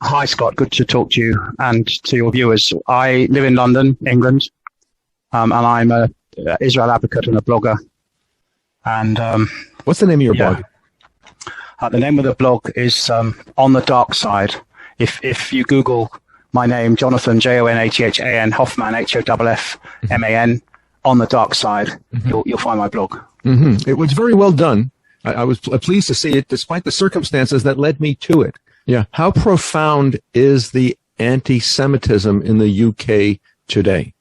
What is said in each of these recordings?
Hi, Scott. Good to talk to you and to your viewers. I live in London, England, and I'm an Israel advocate and a blogger. And what's the name of your blog? The name of the blog is On the Dark Side. If you Google my name, Jonathan, Jonathan, Hoffman, Hoffman, On the Dark Side, you'll find my blog. It was very well done. I was pleased to see it, despite the circumstances that led me to it. Yeah. How profound is the anti-Semitism in the UK today?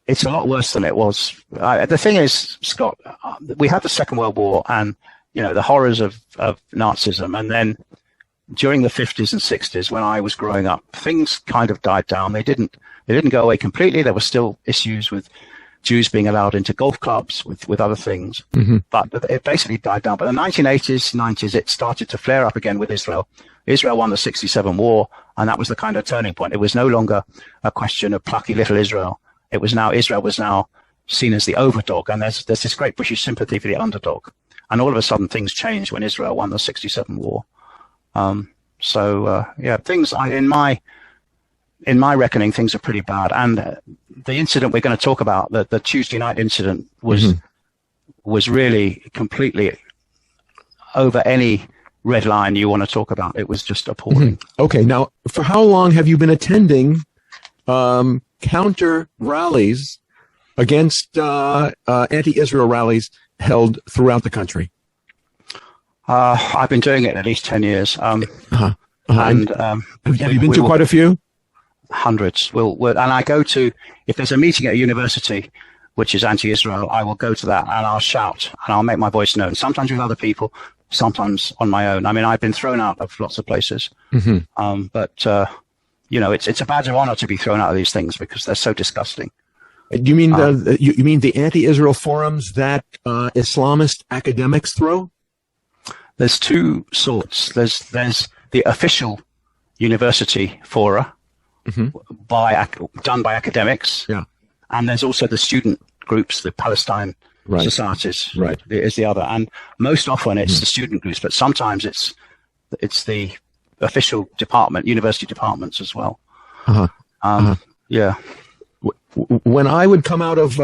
It's a lot worse than it was. The thing is, Scott, we had the Second World War and, the horrors of Nazism. And then during the 50s and 60s, when I was growing up, things kind of died down. They didn't go away completely. There were still issues with Jews being allowed into golf clubs, with other things. But it basically died down. But in the 1980s, 90s, it started to flare up again with Israel. Israel won the 67 war, and that was the kind of turning point. It was no longer a question of plucky little Israel. Israel was now seen as the overdog, and there's this great British sympathy for the underdog. And all of a sudden things changed when Israel won the 67 war. Things in my reckoning, things are pretty bad. And the incident we're going to talk about, the Tuesday night incident, was really completely over any red line you want to talk about. It was just appalling. Okay, now, for how long have you been attending counter rallies against anti-Israel rallies held throughout the country? I've been doing it at least 10 years. And have you been to quite a few? Hundreds. And I go to, if there's a meeting at a university, which is anti-Israel, I will go to that and I'll shout and I'll make my voice known. Sometimes with other people, sometimes on my own. I mean, I've been thrown out of lots of places. It's a badge of honor to be thrown out of these things because they're so disgusting. You mean you mean the anti-Israel forums that Islamist academics throw? There's two sorts. There's the official university fora, done by academics. Yeah. And there's also the student groups, the Palestine societies, is the other. And most often it's the student groups, but sometimes it's the official department, university departments as well. Yeah. When I would come out of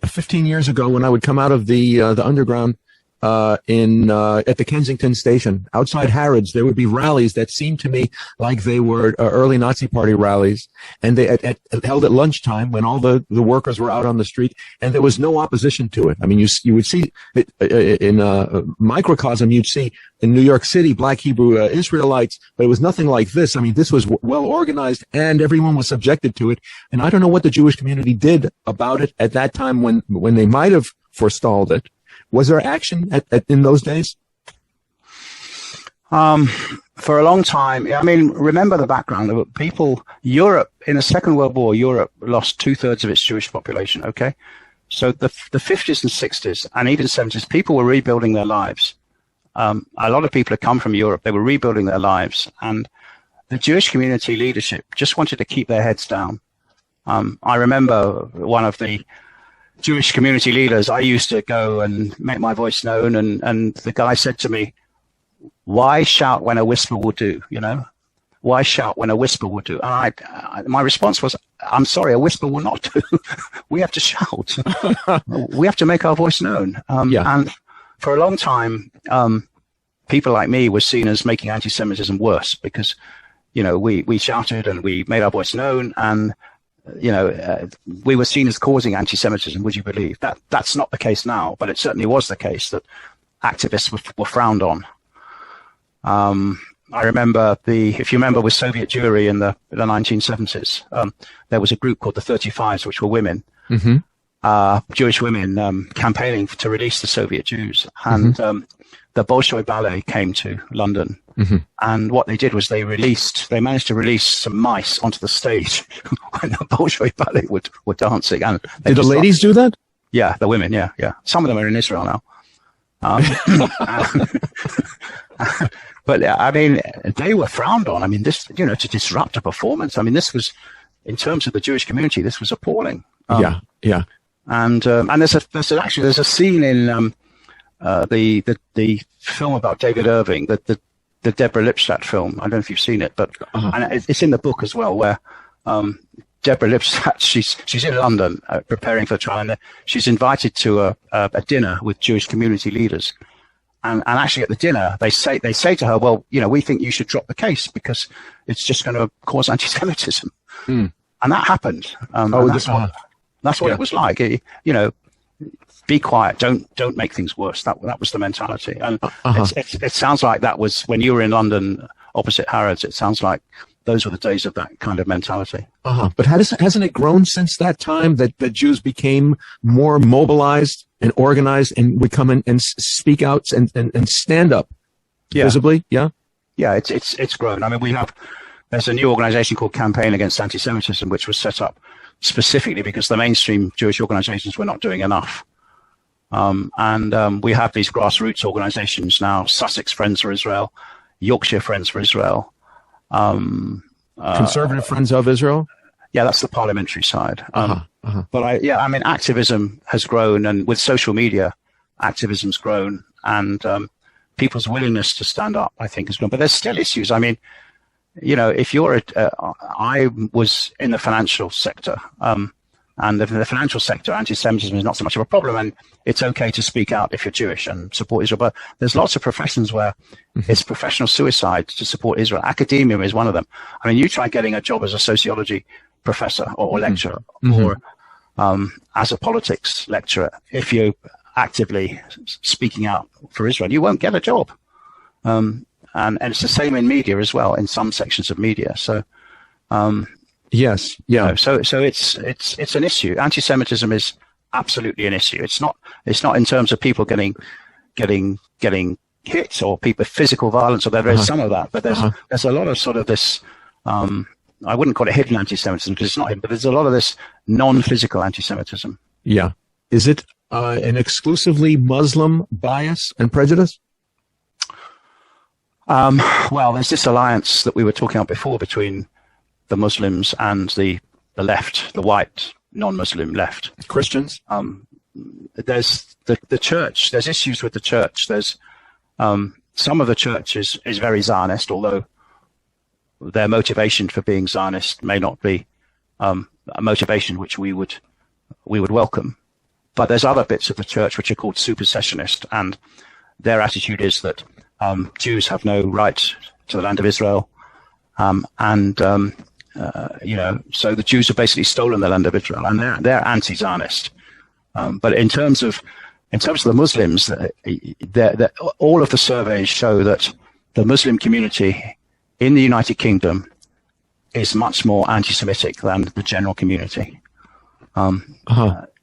15 years ago, when I would come out of the underground at the Kensington station outside Harrods, there would be rallies that seemed to me like they were early Nazi Party rallies, and they held at lunchtime when all the workers were out on the street, and there was no opposition to it. I mean, you would see in a microcosm, you'd see in New York City Black Hebrew Israelites, but it was nothing like this. I mean, this was well organized, and everyone was subjected to it. And I don't know what the Jewish community did about it at that time when they might have forestalled it. Was there action in those days? For a long time. I mean, remember the background. Europe, in the Second World War, Europe lost 2/3 of its Jewish population, okay? So the 50s and 60s and even 70s, people were rebuilding their lives. A lot of people had come from Europe. They were rebuilding their lives. And the Jewish community leadership just wanted to keep their heads down. I remember one of the Jewish community leaders, I used to go and make my voice known, and the guy said to me, why shout when a whisper will do, Why shout when a whisper will do? And my response was, I'm sorry, a whisper will not do. We have to shout. We have to make our voice known. And for a long time, people like me were seen as making anti-Semitism worse because, we shouted and we made our voice known, and we were seen as causing anti-Semitism. Would you believe that? That's not the case now, but it certainly was the case that activists were frowned on. I remember if you remember with Soviet Jewry in the 1970s, there was a group called the 35s, which were women, Jewish women campaigning to release the Soviet Jews. And the Bolshoi Ballet came to London. And what they did was they managed to release some mice onto the stage when the Bolshoi Ballet were dancing. And did the ladies do that? Yeah, the women, yeah. Some of them are in Israel now. But I mean, they were frowned on. I mean, this, to disrupt a performance. I mean, this was, in terms of the Jewish community, this was appalling. Yeah. And there's a scene in the film about David Irving, the the Deborah Lipstadt film. I don't know if you've seen it, but and it's in the book as well, where Deborah Lipstadt, she's in London preparing for the trial, and she's invited to a dinner with Jewish community leaders. And actually at the dinner, they say to her, well, we think you should drop the case because it's just going to cause anti-Semitism. And that happened. That's what it was like. Be quiet. Don't make things worse. That was the mentality. And it sounds like that was when you were in London opposite Harrods. It sounds like those were the days of that kind of mentality. But hasn't it grown since that time that Jews became more mobilized and organized and would come in and speak out and stand up visibly? Yeah. It's grown. I mean, there's a new organization called Campaign Against Anti-Semitism, which was set up specifically because the mainstream Jewish organizations were not doing enough. We have these grassroots organizations now: Sussex Friends for Israel, Yorkshire Friends for Israel, Conservative Friends of Israel. Yeah, that's the parliamentary side. But activism has grown, and with social media, activism's grown, and people's willingness to stand up, I think, has grown. But there's still issues. I mean, if you're I was in the financial sector, and in the financial sector, anti-Semitism is not so much of a problem, and it's okay to speak out if you're Jewish and support Israel. But there's lots of professions where it's professional suicide to support Israel. Academia is one of them. I mean, you try getting a job as a sociology professor or lecturer, or as a politics lecturer, if you're actively speaking out for Israel, you won't get a job. And it's the same in media as well, in some sections of media. So, yes, yeah. So it's an issue. Anti-Semitism is absolutely an issue. It's not in terms of people getting hit or people physical violence, or there is some of that, but there's a lot of sort of this. I wouldn't call it hidden anti-Semitism because it's not hidden, but there's a lot of this non-physical anti-Semitism. Yeah. Is it an exclusively Muslim bias and prejudice? Well, there's this alliance that we were talking about before between the Muslims and the left, the white non-Muslim left. Christians? There's the church. There's issues with the church. There's some of the church is very Zionist, although their motivation for being Zionist may not be a motivation which we would welcome. But there's other bits of the church which are called supersessionist, and their attitude is that Jews have no right to the land of Israel, so the Jews have basically stolen the land of Israel, and they're anti-Zionist. But in terms of the Muslims, all of the surveys show that the Muslim community in the United Kingdom is much more anti-Semitic than the general community. And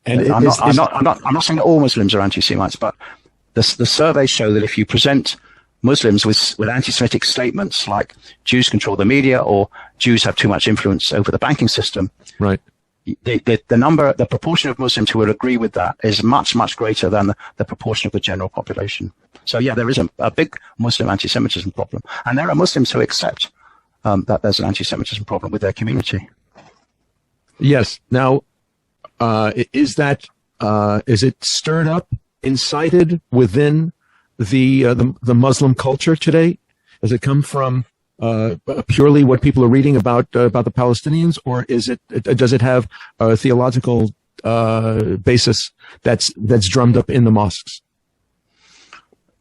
I'm not saying that all Muslims are anti-Semites, but the surveys show that if you present Muslims with anti-Semitic statements like Jews control the media or Jews have too much influence over the banking system, right? The proportion of Muslims who will agree with that is much, much greater than the proportion of the general population. So yeah, there is a big Muslim anti-Semitism problem, and there are Muslims who accept that there's an anti-Semitism problem with their community. Yes. Now, is it stirred up, incited within the Muslim culture today? Does it come from purely what people are reading about the Palestinians, or does it have a theological basis that's drummed up in the mosques?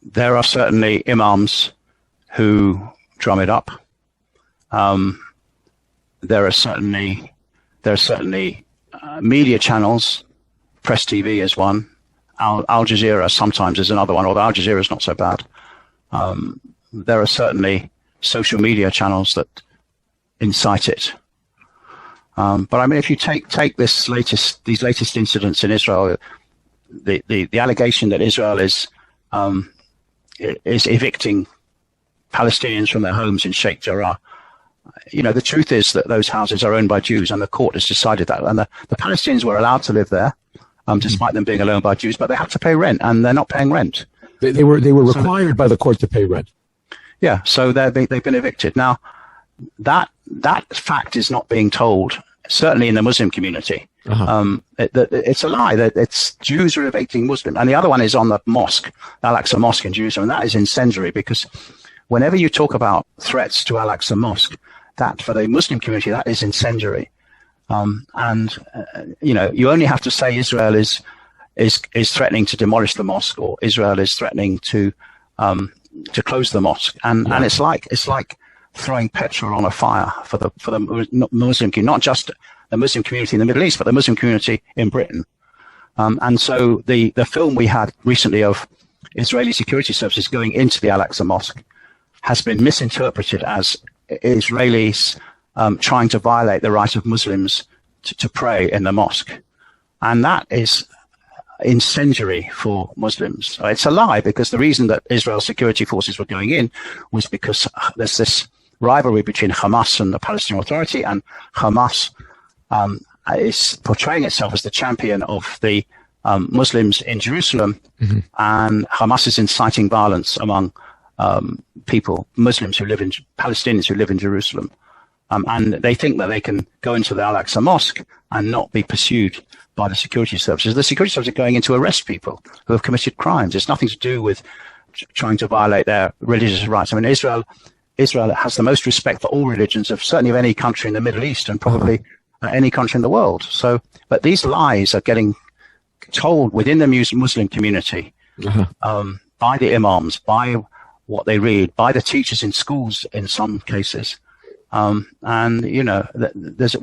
There are certainly imams who drum it up. There are certainly media channels. Press TV is one. Al Jazeera sometimes is another one, although Al Jazeera is not so bad. There are certainly social media channels that incite it. But I mean, if you take these latest incidents in Israel, the allegation that Israel is evicting Palestinians from their homes in Sheikh Jarrah, the truth is that those houses are owned by Jews, and the court has decided that. And the Palestinians were allowed to live there, despite them being owned by Jews, but they have to pay rent, and they're not paying rent. They were required by the court to pay rent. Yeah, so they've been evicted. Now, that fact is not being told, certainly in the Muslim community. It's a lie that it's Jews are evicting Muslims. And the other one is on the mosque, Al-Aqsa Mosque in Jerusalem, and that is incendiary because whenever you talk about threats to Al-Aqsa Mosque, that for the Muslim community, that is incendiary. You only have to say Israel is threatening to demolish the mosque, or Israel is threatening to close the mosque, and it's like throwing petrol on a fire for the Muslim community, not just the Muslim community in the Middle East, but the Muslim community in Britain. And so the film we had recently of Israeli security services going into the Al-Aqsa Mosque has been misinterpreted as Israelis trying to violate the right of Muslims to pray in the mosque. And that is incendiary for Muslims. It's a lie, because the reason that Israel's security forces were going in was because there's this rivalry between Hamas and the Palestinian Authority, and Hamas is portraying itself as the champion of the Muslims in Jerusalem, and Hamas is inciting violence among Muslims who live in Palestinians who live in Jerusalem. And they think that they can go into the Al-Aqsa Mosque and not be pursued by the security services. The security services are going in to arrest people who have committed crimes. It's nothing to do with trying to violate their religious rights. I mean, Israel has the most respect for all religions certainly of any country in the Middle East, and probably any country in the world. So, but these lies are getting told within the Muslim community, by the imams, by what they read, by the teachers in schools in some cases. We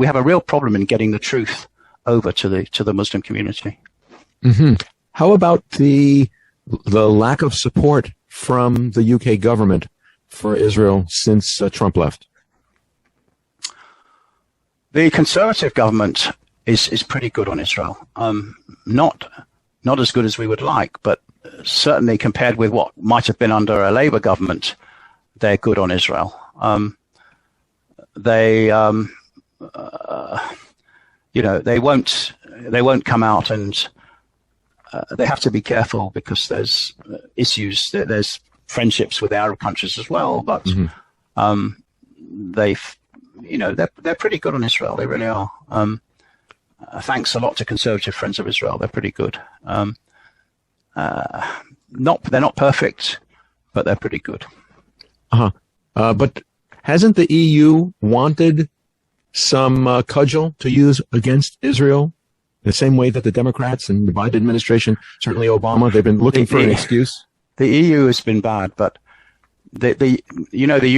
have a real problem in getting the truth over to the Muslim community. How about the lack of support from the UK government for Israel since Trump left? The Conservative government is pretty good on Israel. Not as good as we would like, but certainly compared with what might have been under a Labour government, they're good on Israel. They won't come out, and they have to be careful because there's issues. There's friendships with the Arab countries as well, but they're pretty good on Israel. They really are. Thanks a lot to conservative friends of Israel. They're pretty good. They're not perfect, but they're pretty good. But hasn't the EU wanted some cudgel to use against Israel, the same way that the Democrats and the Biden administration, certainly Obama, they've been looking for an excuse? The EU has been bad, but the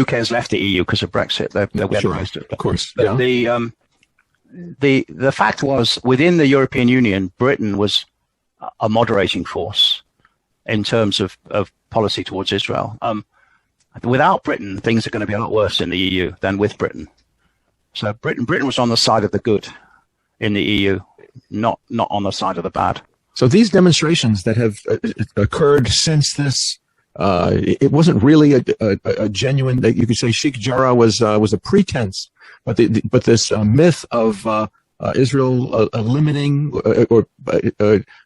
UK has left the EU because of Brexit. They're sure, of course. But the fact was, within the European Union, Britain was a moderating force in terms of policy towards Israel. Without Britain, things are going to be a lot worse in the EU than with Britain. So Britain was on the side of the good in the EU, not on the side of the bad. So these demonstrations that have occurred since this, it wasn't really a genuine, that you could say Sheikh Jarrah was a pretense, but this myth of Israel limiting or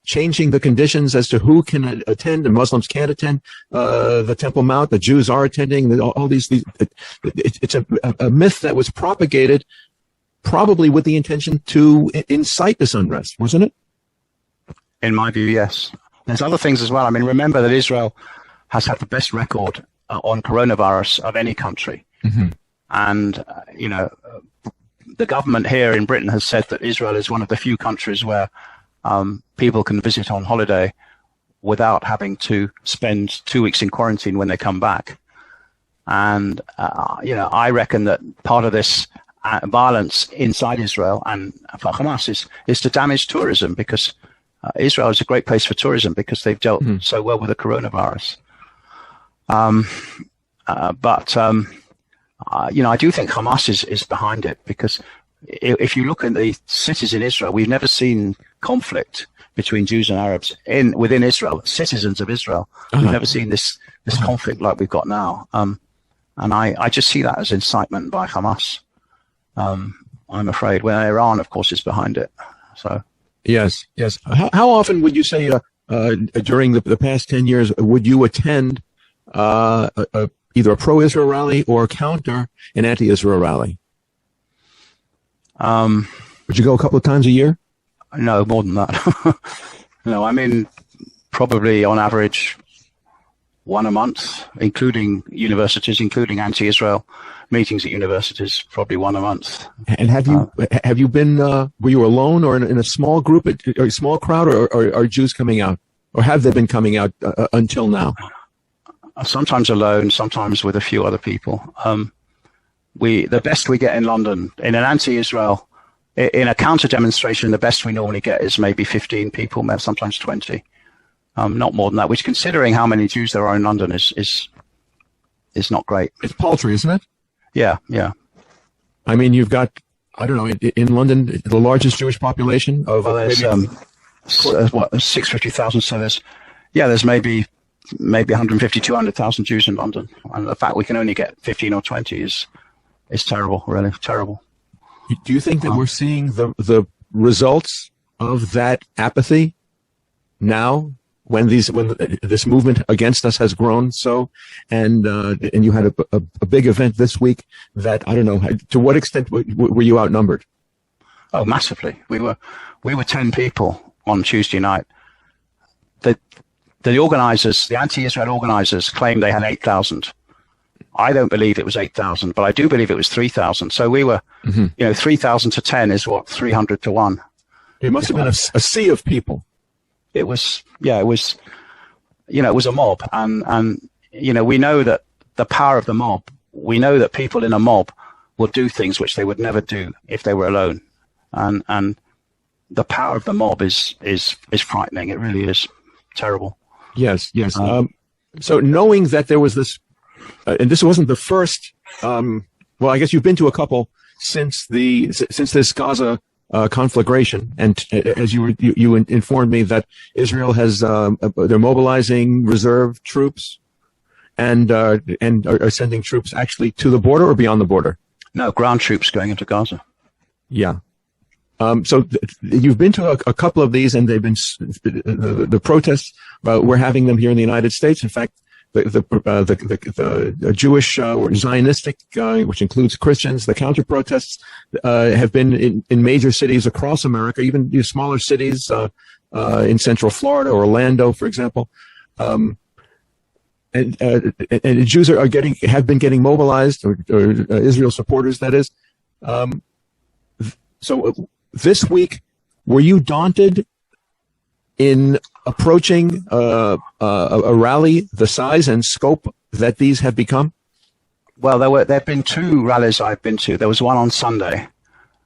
changing the conditions as to who can attend, and Muslims can't attend the Temple Mount. The Jews are attending. All these. It's a myth that was propagated, probably with the intention to incite this unrest, wasn't it? In my view, yes. There's other things as well. I mean, remember that Israel has had the best record on coronavirus of any country, and the government here in Britain has said that Israel is one of the few countries where people can visit on holiday without having to spend 2 weeks in quarantine when they come back. And, I reckon that part of this violence inside Israel and for Hamas is to damage tourism, because Israel is a great place for tourism because they've dealt so well with the coronavirus. I do think Hamas is behind it, because if you look at the cities in Israel, we've never seen conflict between Jews and Arabs within Israel, citizens of Israel. We've never seen this conflict like we've got now. And I just see that as incitement by Hamas. I'm afraid, when Iran, of course, is behind it. So yes. How often would you say during the past 10 years would you attend either a pro-Israel rally or counter an anti-Israel rally? Would you go a couple of times a year? No, more than that. No, I mean, probably on average one a month, including universities, including anti-Israel meetings at universities, probably one a month. And have you been, were you alone or in a small group, or a small crowd, or are Jews coming out? Or have they been coming out until now? Sometimes alone, sometimes with a few other people. The best we get in London, in an anti-Israel, in a counter demonstration, the best we normally get is maybe 15 people, sometimes 20. Not more than that, which, considering how many Jews there are in London, is not great. It's paltry, isn't it? Yeah. I mean, you've got, I don't know, in London, the largest Jewish population of... Well, there's 650,000, so there's maybe 150, 200,000 Jews in London. And the fact we can only get 15 or 20 is terrible, really terrible. Do you think that we're seeing the results of that apathy now, when this movement against us has grown so, and you had a big event this week that, I don't know, to what extent were you outnumbered? Oh, massively. We were 10 people on Tuesday night. The organizers, the anti-Israel organizers, claimed they had 8,000. I don't believe it was 8,000, but I do believe it was 3,000. So we were, 3,000 to 10 is what, 300 to 1. It must have been a sea of people. It was a mob. And we know that the power of the mob, we know that people in a mob will do things which they would never do if they were alone. And the power of the mob is frightening. It really is terrible. Yes. So knowing that there was this, and this wasn't the first, well, I guess you've been to a couple since this Gaza conflagration, and as you informed me that Israel has they're mobilizing reserve troops and are sending troops actually to the border or beyond the border. No, ground troops going into Gaza. Yeah. So you've been to a couple of these, and they've been the protests. We're having them here in the United States. In fact, the Jewish or Zionistic, which includes Christians, the counter protests have been in major cities across America, even smaller cities in Central Florida, Orlando, for example. And Jews have been getting mobilized, or Israel supporters, that is. So this week, were you daunted in approaching a rally the size and scope that these have become? Well, there have been two rallies I've been to. There was one on Sunday.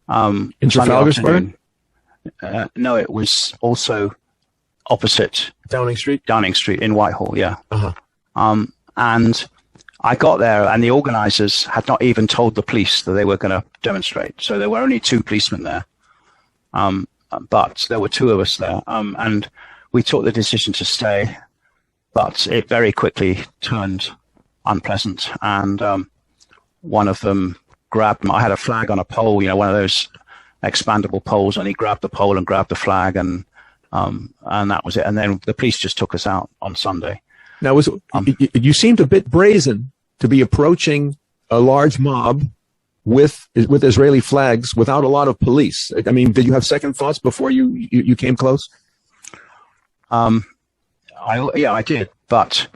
In Trafalgar Square? No, it was also opposite Downing Street in Whitehall. Yeah. Uh-huh. And I got there, and the organizers had not even told the police that they were going to demonstrate. So there were only two policemen there. But there were two of us there. And we took the decision to stay, but it very quickly turned unpleasant. And one of them grabbed I had a flag on a pole, one of those expandable poles, and he grabbed the pole and grabbed the flag, and that was it. And then the police just took us out on Sunday. Now, you seemed a bit brazen to be approaching a large mob with Israeli flags without a lot of police. I mean, did you have second thoughts before you came close? I did, but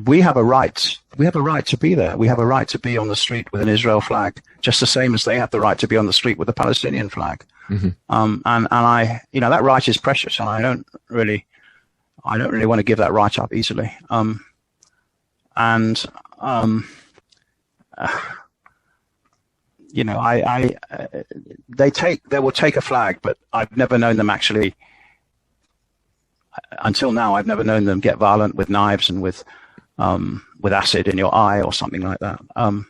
we have a right. We have a right to be there. We have a right to be on the street with an Israel flag, just the same as they have the right to be on the street with a Palestinian flag. Mm-hmm. And I, that right is precious, and I don't really want to give that right up easily. They will take a flag, but I've never known them actually. Until now, I've never known them get violent with knives and with acid in your eye or something like that. But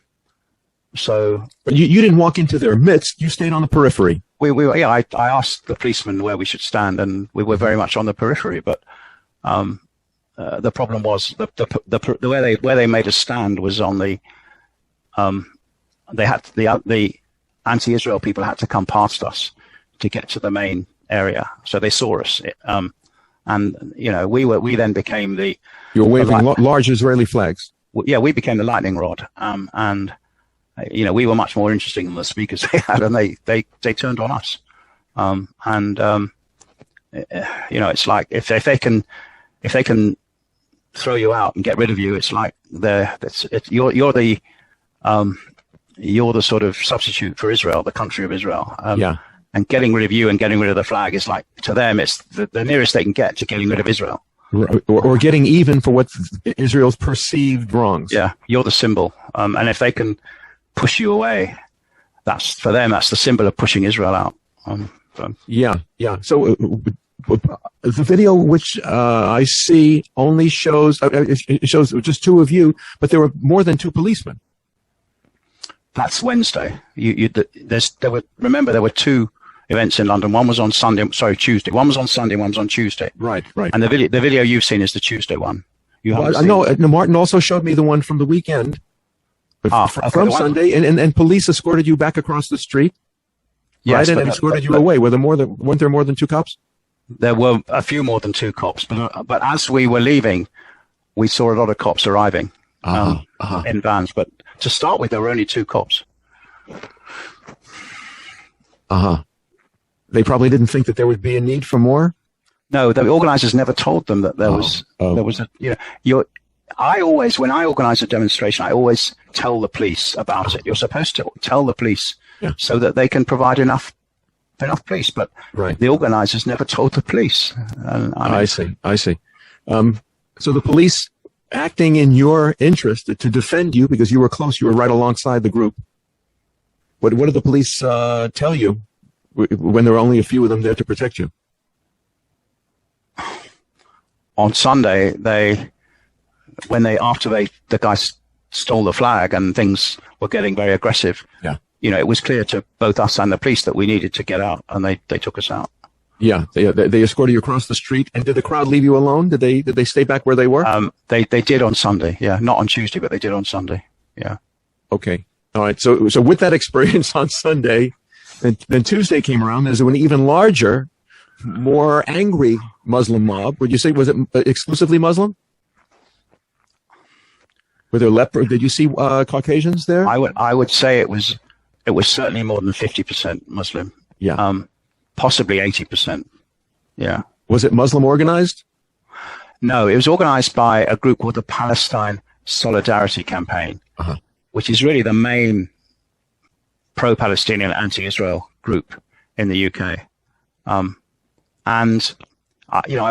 you didn't walk into their midst. You stayed on the periphery. I asked the policeman where we should stand, and we were very much on the periphery. But the problem was where they made us stand was on the. The anti-Israel people had to come past us to get to the main area, so they saw us. We then became the. You were waving large Israeli flags. Yeah, we became the lightning rod, we were much more interesting than the speakers they had, and they turned on us. It's like if they can throw you out and get rid of you, it's like you're the sort of substitute for Israel, the country of Israel. And getting rid of you and getting rid of the flag is like, to them, it's the nearest they can get to getting rid of Israel. Or getting even for what Israel's perceived wrongs. Yeah, you're the symbol. And if they can push you away, for them, that's the symbol of pushing Israel out. Yeah. So the video which I see only shows, it shows just two of you, but there were more than two policemen. That's Wednesday. Remember, there were two events in London. One was on Tuesday. One was on Sunday. One was on Tuesday. Right. And the video you've seen is the Tuesday one. No, Martin also showed me the one from the weekend, from Sunday, and police escorted you back across the street. Yes, right, and escorted you away. Weren't there more than two cops? There were a few more than two cops, but as we were leaving, we saw a lot of cops arriving in vans. But to start with, there were only two cops. They probably didn't think that there would be a need for more. No, the organizers never told them that there was when I organize a demonstration, I always tell the police about it. You're supposed to tell the police so that they can provide enough police. But the organizers never told the police. I see. So the police, acting in your interest to defend you because you were close, you were right alongside the group. What did the police tell you when there were only a few of them there to protect you? On Sunday, after the guys stole the flag and things were getting very aggressive, it was clear to both us and the police that we needed to get out, and they took us out. Yeah, they escorted you across the street. And did the crowd leave you alone? Did they stay back where they were? They did on Sunday. Yeah, not on Tuesday, but they did on Sunday. Yeah. Okay. All right. So with that experience on Sunday, then Tuesday came around. There's an even larger, more angry Muslim mob. Would you say, was it exclusively Muslim? Were there did you see Caucasians there? I would say it was certainly more than 50% Muslim. Yeah. Possibly 80%. Yeah. Was it Muslim organized? No, it was organized by a group called the Palestine Solidarity Campaign, which is really the main pro-Palestinian anti-Israel group in the UK. I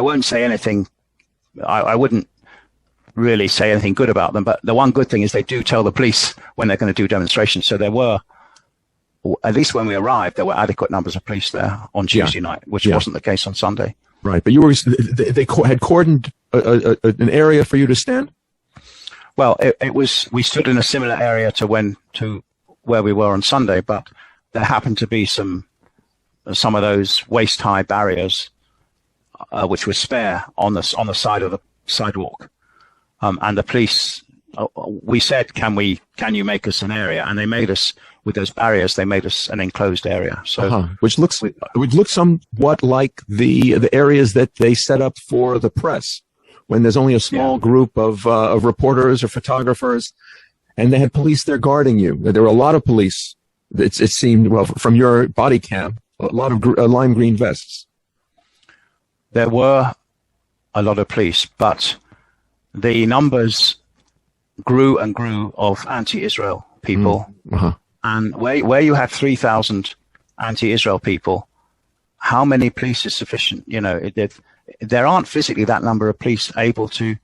won't say anything. I wouldn't really say anything good about them, but the one good thing is they do tell the police when they're going to do demonstrations. So there were, at least when we arrived, there were adequate numbers of police there on Tuesday night, which wasn't the case on Sunday. Right, but they had cordoned an area for you to stand? Well, we stood in a similar area to where we were on Sunday, but there happened to be some of those waist-high barriers, which were spare on the side of the sidewalk. And the police, we said, can you make us an area? And they made us, with those barriers, they made us an enclosed area. So, which looks somewhat like the areas that they set up for the press, when there's only a small group of reporters or photographers, and they had police there guarding you. There were a lot of police. It seemed, well, from your body cam, a lot of lime green vests. There were a lot of police, but the numbers grew and grew of anti-Israel people. And where you have 3,000 anti-Israel people, how many police is sufficient? There aren't physically that number of police able to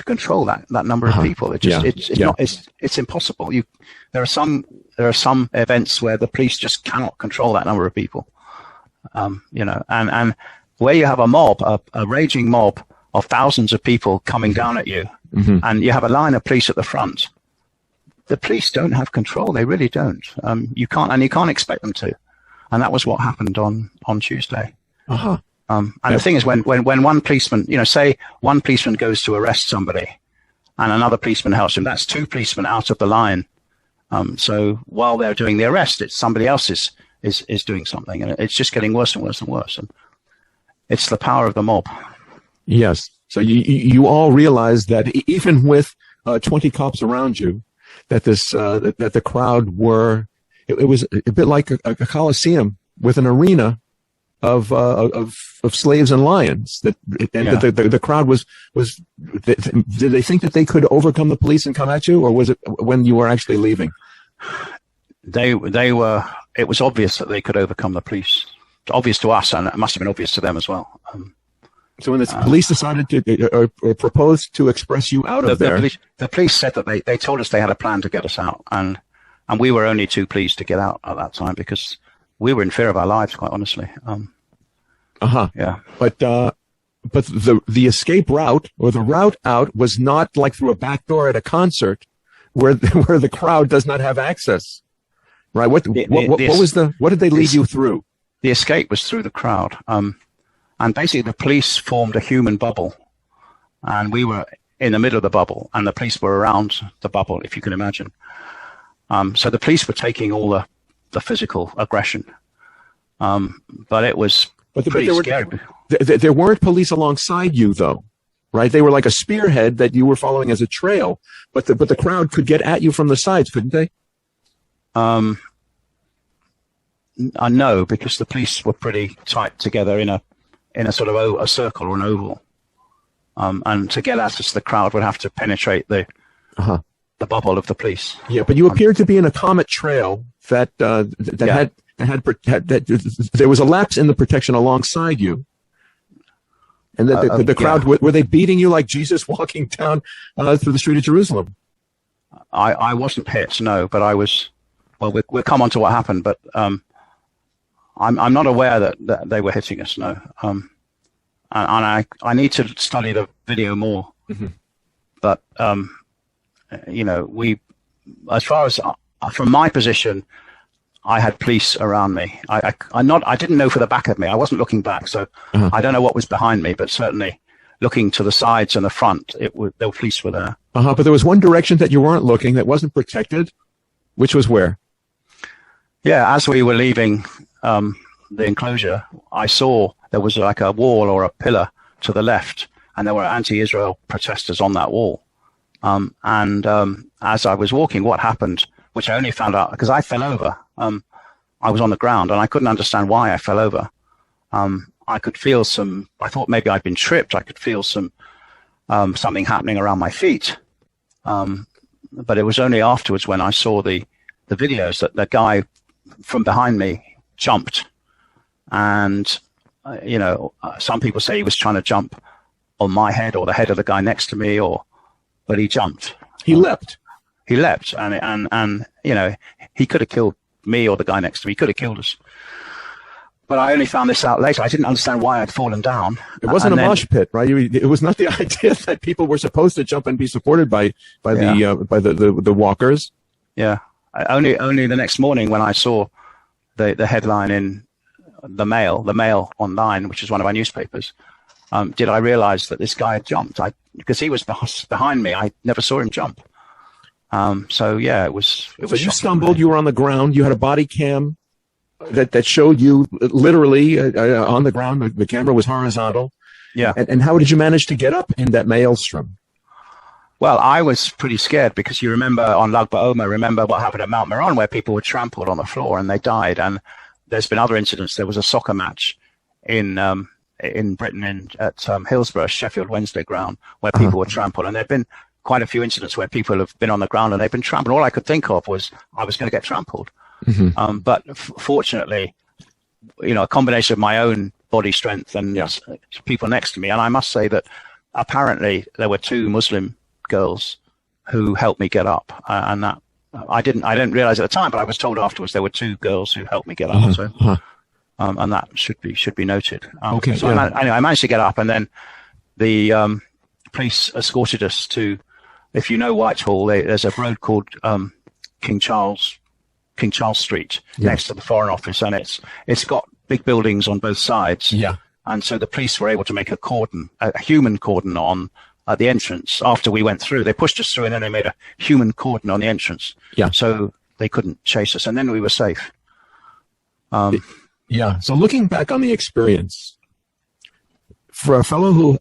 control that number of people. It's impossible. There are some events where the police just cannot control that number of people. And where you have a mob, a raging mob of thousands of people coming down at you, and you have a line of police at the front, the police don't have control. They really don't. You can't expect them to. And that was what happened on Tuesday. And the thing is, when one policeman, say one policeman goes to arrest somebody and another policeman helps him, that's two policemen out of the line. So while they're doing the arrest, it's somebody else is doing something, and it's just getting worse and worse and worse. And it's the power of the mob. Yes. So you all realize that even with 20 cops around you, that that the crowd it was a bit like a coliseum with an arena of slaves and lions. That the crowd was. Did they think that they could overcome the police and come at you, or was it when you were actually leaving? They were. It was obvious that they could overcome the police. Obvious to us, and it must have been obvious to them as well. So when the police decided to or proposed to express you out of there, the police said that they told us they had a plan to get us out, and we were only too pleased to get out at that time because we were in fear of our lives, quite honestly. Yeah. But the escape route or the route out was not like through a back door at a concert where the crowd does not have access, right? What did they lead you through? The escape was through the crowd. And basically the police formed a human bubble, and we were in the middle of the bubble, and the police were around the bubble, if you can imagine. So the police were taking all the physical aggression. But it was pretty scary. There weren't police alongside you, though, right? They were like a spearhead that you were following as a trail, but the crowd could get at you from the sides, couldn't they? No, because the police were pretty tight together in a sort of a circle or an oval. And to get at us, the crowd would have to penetrate the bubble of the police. Yeah, but you appeared to be in a comet trail that there was a lapse in the protection alongside you. And the crowd, were they beating you like Jesus walking down through the street of Jerusalem? I wasn't hit, no, but I was. Well, we'll come on to what happened, but I'm not aware that they were hitting us, no. And I need to study the video more. Mm-hmm. But as far as from my position, I had police around me. I didn't know for the back of me. I wasn't looking back, so I don't know what was behind me. But certainly, looking to the sides and the front, the police were there. But there was one direction that you weren't looking that wasn't protected, which was where? Yeah, as we were leaving the enclosure, I saw there was like a wall or a pillar to the left, and there were anti-Israel protesters on that wall. As I was walking, what happened, which I only found out because I fell over. I was on the ground, and I couldn't understand why I fell over. I could feel I thought maybe I'd been tripped. I could feel something happening around my feet. But it was only afterwards when I saw the videos that the guy from behind me jumped. And, some people say he was trying to jump on my head or the head of the guy next to me, but he jumped. He leapt. He leapt, and he could have killed me or the guy next to me. He could have killed us. But I only found this out later. I didn't understand why I'd fallen down. It wasn't a mosh pit, right? It was not the idea that people were supposed to jump and be supported by the walkers. Yeah. Only the next morning when I saw the headline in the Mail online, which is one of our newspapers, did I realize that this guy had jumped. Because he was behind me. I never saw him jump. So yeah, it was. So you stumbled. You were on the ground. You had a body cam that showed you literally on the ground. The camera was horizontal. Yeah. And how did you manage to get up in that maelstrom? Well, I was pretty scared because you remember on Lag BaOmer, remember what happened at Mount Meron where people were trampled on the floor and they died. And there's been other incidents. There was a soccer match in Britain at Hillsborough, Sheffield Wednesday ground, where people were trampled. And there have been quite a few incidents where people have been on the ground and they've been trampled. All I could think of was I was going to get trampled. Mm-hmm. But fortunately, a combination of my own body strength and people next to me. And I must say that apparently there were 2 Muslim girls who helped me get up. And that I didn't realize at the time, but I was told afterwards there were 2 girls who helped me get up. And that should be noted. Okay. So I managed to get up, and then the police escorted us to, if you know Whitehall, there's a road called King Charles Street next to the Foreign Office, and it's got big buildings on both sides. Yeah. And so the police were able to make a human cordon at the entrance after we went through. They pushed us through, and then they made a human cordon on the entrance. Yeah. So they couldn't chase us, and then we were safe. Yeah. So looking back on the experience, for a fellow who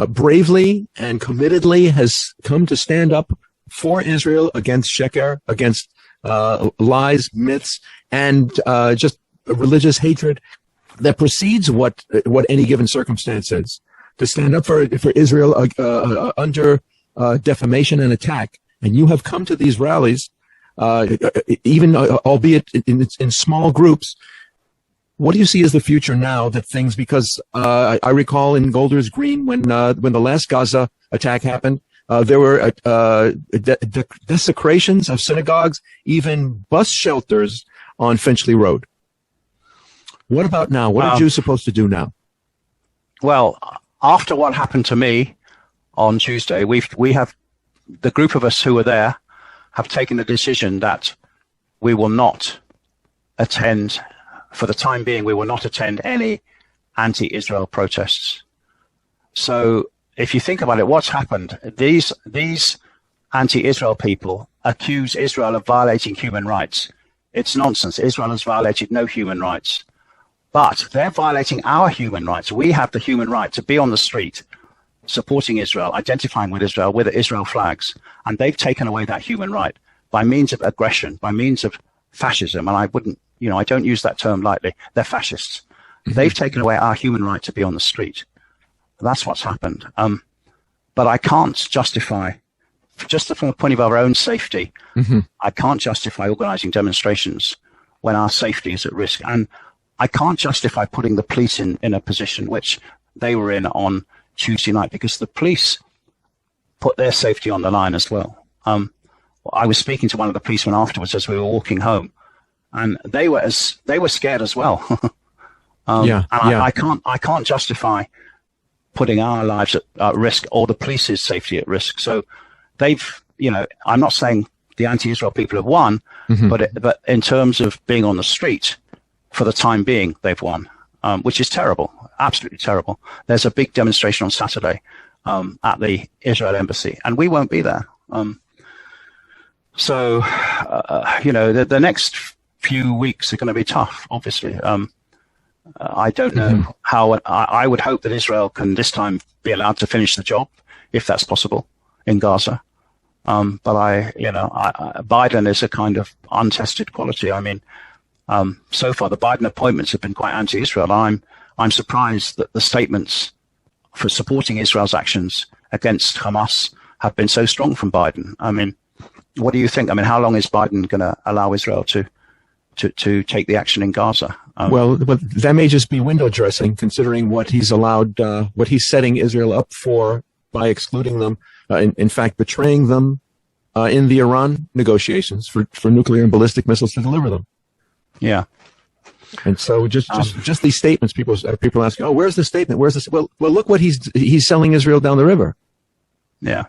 bravely and committedly has come to stand up for Israel against sheker, against lies, myths, and just religious hatred, that precedes what any given circumstance is, to stand up for Israel under defamation and attack. And you have come to these rallies, even albeit in small groups. What do you see as the future now that things, because I recall in Golders Green when the last Gaza attack happened, there were desecrations of synagogues, even bus shelters on Finchley Road. What about now? What are Jews supposed to do now? Well, after what happened to me on Tuesday, we have, the group of us who were there have taken the decision that we will not attend, for the time being, we will not attend any anti-Israel protests. So if you think about it, what's happened? These anti-Israel people accuse Israel of violating human rights. It's nonsense. Israel has violated no human rights. But they're violating our human rights. We have the human right to be on the street supporting Israel, identifying with Israel flags. And they've taken away that human right by means of aggression, by means of fascism. And I wouldn't, I don't use that term lightly. They're fascists. Mm-hmm. They've taken away our human right to be on the street. That's what's happened. But I can't justify, just from the point of our own safety, I can't justify organizing demonstrations when our safety is at risk. And I can't justify putting the police in a position which they were in on Tuesday night, because the police put their safety on the line as well. I was speaking to one of the policemen afterwards as we were walking home, and they were scared as well. I can't justify putting our lives at risk or the police's safety at risk. So they've, I'm not saying the anti-Israel people have won, but in terms of being on the street, for the time being, they've won, which is terrible, absolutely terrible. There's a big demonstration on Saturday at the Israel embassy, and we won't be there. So the next few weeks are going to be tough, obviously. I don't know how. I would hope that Israel can this time be allowed to finish the job, if that's possible, in Gaza. But Biden is a kind of untested quality. I mean, so far the Biden appointments have been quite anti-Israel. I'm surprised that the statements for supporting Israel's actions against Hamas have been so strong from Biden. I mean, what do you think? I mean, how long is Biden going to allow Israel to take the action in Gaza? Well, that may just be window dressing, considering what he's allowed, what he's setting Israel up for by excluding them, in fact, betraying them in the Iran negotiations for nuclear and ballistic missiles to deliver them. Yeah. And so just these statements, people ask, oh, where's the statement? Where's this? Well, look what he's selling Israel down the river. Yeah.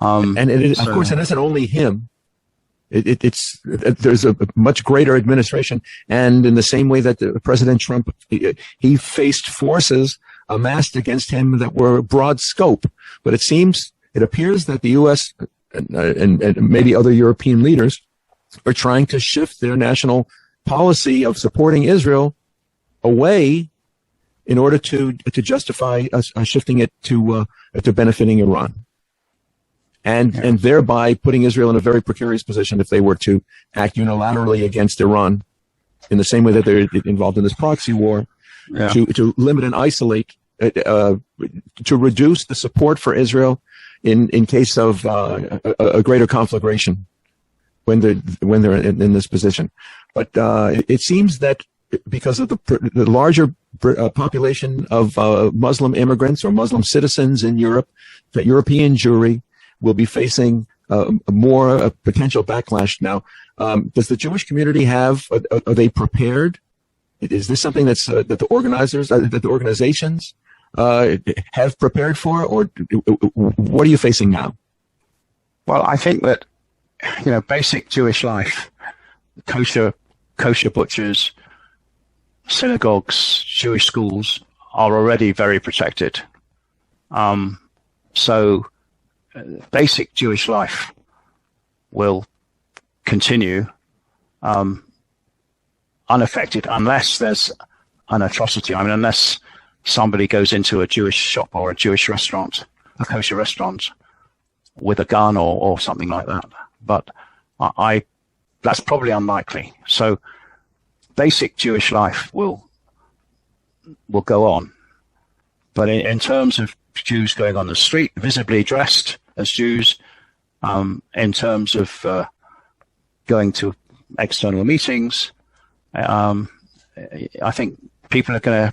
And of course, it isn't only him. There's a much greater administration. And in the same way that President Trump, he faced forces amassed against him that were broad scope. But it appears that the U.S. and maybe other European leaders are trying to shift their national policy of supporting Israel away in order to justify shifting it to benefiting Iran. And thereby putting Israel in a very precarious position if they were to act unilaterally against Iran in the same way that they're involved in this proxy war, to limit and isolate, to reduce the support for Israel in case of a greater conflagration when they're in this position. But it seems that because of the larger population of Muslim immigrants or Muslim citizens in Europe, that European Jewry will be facing more potential backlash now. Does the Jewish community are they prepared? Is this something that the organizers, that the organizations have prepared for, or what are you facing now? Well, I think that, basic Jewish life, kosher butchers, synagogues, Jewish schools are already very protected. So basic Jewish life will continue unaffected unless there's an atrocity. I mean, unless somebody goes into a Jewish shop or a Jewish restaurant, a kosher restaurant, with a gun or something like that. But that's probably unlikely. So basic Jewish life will will go on. But in terms of Jews going on the street, visibly dressed as Jews, in terms of going to external meetings, I think people are going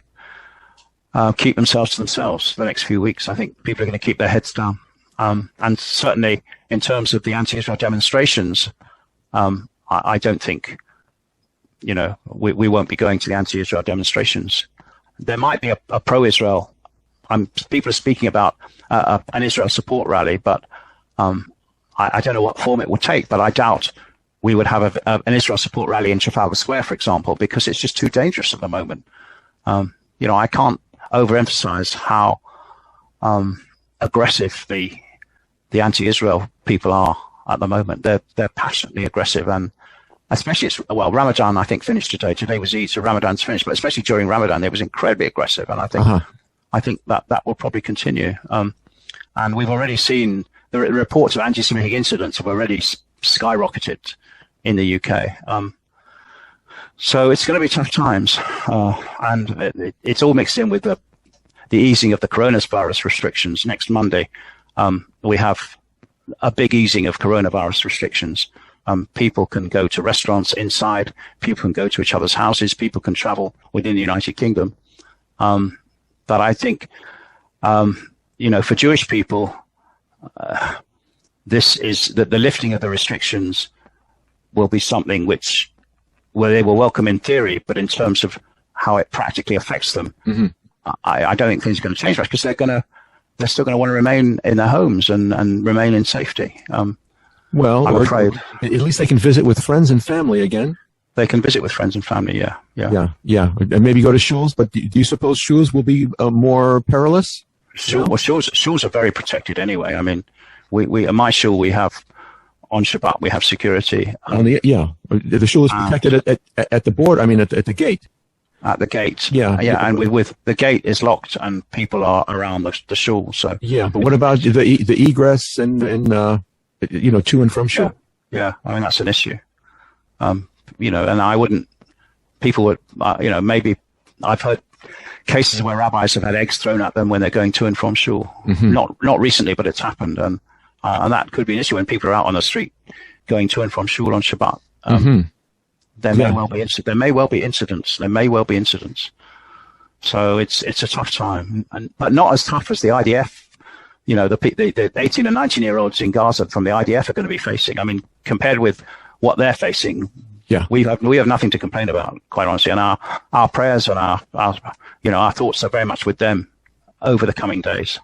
to keep themselves to themselves for the next few weeks. I think people are going to keep their heads down. And certainly in terms of the anti-Israel demonstrations, I don't think, we won't be going to the anti-Israel demonstrations. There might be a pro-Israel. People are speaking about an Israel support rally, but I don't know what form it would take, but I doubt we would have an Israel support rally in Trafalgar Square, for example, because it's just too dangerous at the moment. I can't overemphasize how aggressive the anti-Israel people are at the moment. They're passionately aggressive, and especially Ramadan, I think, finished today. Today was Eid, so Ramadan's finished, but especially during Ramadan, it was incredibly aggressive, and I think that will probably continue. And we've already seen the reports of anti-Semitic incidents have already skyrocketed in the UK. So it's going to be tough times. And it's all mixed in with the easing of the coronavirus restrictions. Next Monday, we have a big easing of coronavirus restrictions. People can go to restaurants inside. People can go to each other's houses. People can travel within the United Kingdom. But I think, for Jewish people, this is that the lifting of the restrictions will be something where they will welcome in theory, but in terms of how it practically affects them, I don't think things are going to change much, because they're still going to want to remain in their homes and remain in safety. I'm afraid. At least they can visit with friends and family again. They can visit with friends and family, yeah. And maybe go to shuls, but do you suppose shuls will be more perilous? Shuls are very protected anyway. I mean, we at my shul, we have, on Shabbat, we have security. The shul is protected at the board, at the gate. At the gate. Yeah. And with the gate is locked and people are around the shul, so. Yeah, but what about the egress and to and from shul? Yeah, that's an issue. And I wouldn't, people would, maybe I've heard cases where rabbis have had eggs thrown at them when they're going to and from shul. Not recently, but it's happened. And that could be an issue when people are out on the street going to and from shul on Shabbat. There may well be incidents. So it's a tough time, but not as tough as the IDF. The 18 and 19-year-olds in Gaza from the IDF are going to be facing. I mean, compared with what they're facing, we have nothing to complain about, quite honestly. And our prayers and our thoughts are very much with them over the coming days.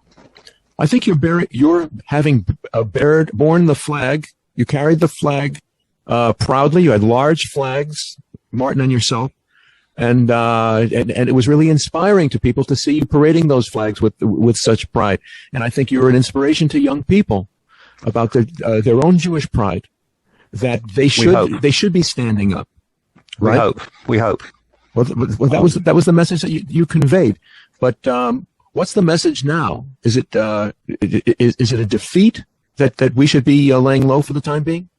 I think you're having borne the flag. You carried the flag proudly. You had large flags, Martin and yourself, and it was really inspiring to people to see you parading those flags with such pride. And I think you're an inspiration to young people about their own Jewish pride, that they should be standing up. Right? We hope. Well, that was the message that you conveyed. But what's the message now? Is it a defeat that we should be laying low for the time being?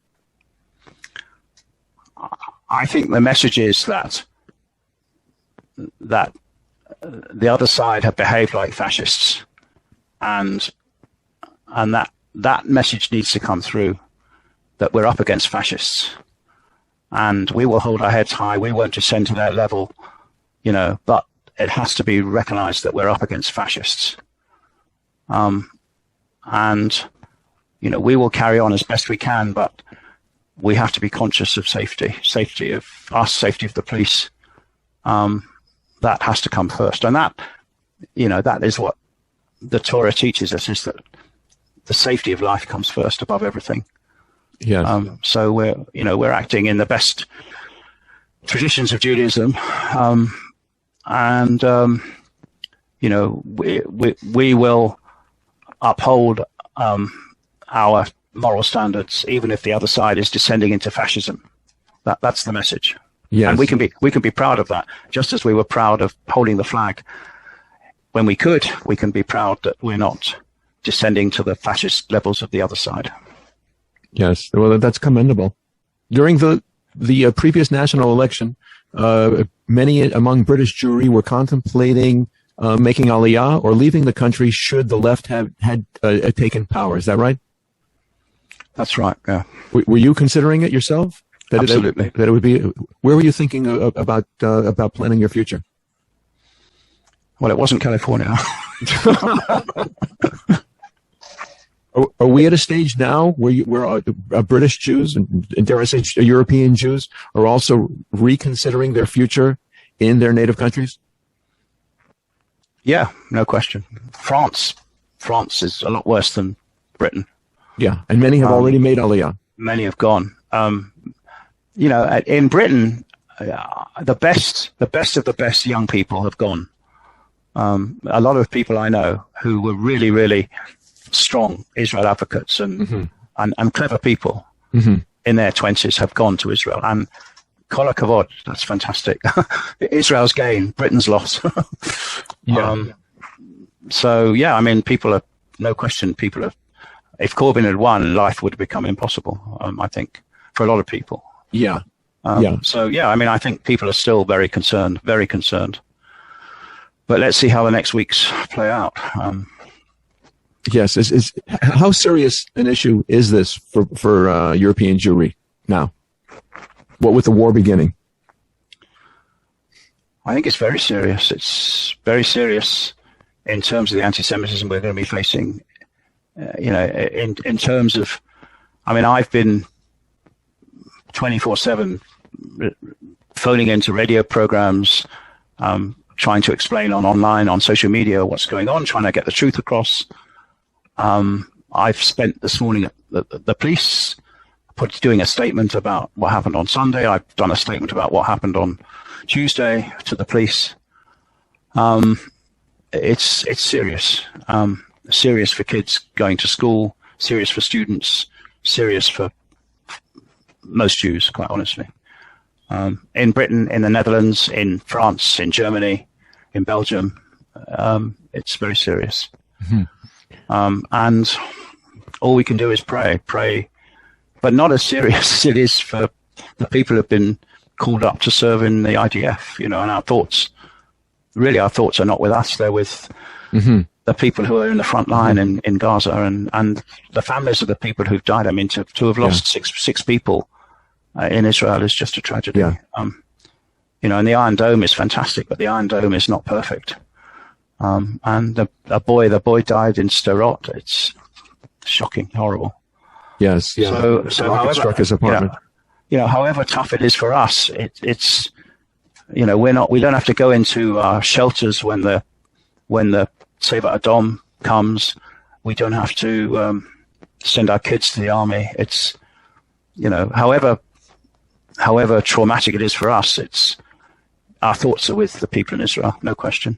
I think the message is that the other side have behaved like fascists, and that message needs to come through, that we're up against fascists, and we will hold our heads high. We won't descend to their level, but it has to be recognized that we're up against fascists. We will carry on as best we can, but we have to be conscious of safety of us, safety of the police. That has to come first. And that is what the Torah teaches us, is that the safety of life comes first above everything. Yes. So we're acting in the best traditions of Judaism. We will uphold our moral standards, even if the other side is descending into fascism. That's the message. Yes. And we can be proud of that, just as we were proud of holding the flag when we could. We can be proud that we're not descending to the fascist levels of the other side. Yes, well, that's commendable. During the previous national election, many among British Jewry were contemplating making Aliyah or leaving the country should the left have had taken power. Is that right? That's right. Yeah. Were you considering it yourself? Absolutely. That it would be. Where were you thinking about planning your future? Well, it wasn't California. Are we at a stage now where British Jews and dare I say European Jews are also reconsidering their future in their native countries? Yeah, no question. France is a lot worse than Britain. Yeah, and many have already made Aliyah. Many have gone. In Britain, the best of the best young people have gone. A lot of people I know who were really, really strong Israel advocates and clever people in their 20s have gone to Israel. And kol hakavod, that's fantastic. Israel's gain, Britain's loss. People are, no question, if Corbyn had won, life would have become impossible, I think, for a lot of people. Yeah. I think people are still very concerned. But let's see how the next weeks play out. Yes. How serious an issue is this for European Jewry now? What with the war beginning? I think it's very serious. It's very serious in terms of the anti-Semitism we're going to be facing. In terms of, I've been 24/7 phoning into radio programs, trying to explain online, on social media, what's going on, trying to get the truth across. I've spent this morning at the police doing a statement about what happened on Sunday. I've done a statement about what happened on Tuesday to the police. It's serious. Serious for kids going to school, serious for students, serious for most Jews, quite honestly. In Britain, in the Netherlands, in France, in Germany, in Belgium, it's very serious. And all we can do is pray, but not as serious as it is for the people who have been called up to serve in the IDF, and our thoughts are not with us, they're with the people who are in the front line in Gaza and the families of the people who've died. To have lost six people in Israel is just a tragedy. Yeah. And the Iron Dome is fantastic, but the Iron Dome is not perfect. And the boy died in Sderot. It's shocking, horrible. Yes. Yeah. So however, struck his apartment. However tough it is for us, it's we don't have to go into our shelters when the Seva Adom comes. We don't have to send our kids to the army. It's however traumatic it is for us, our thoughts are with the people in Israel, no question.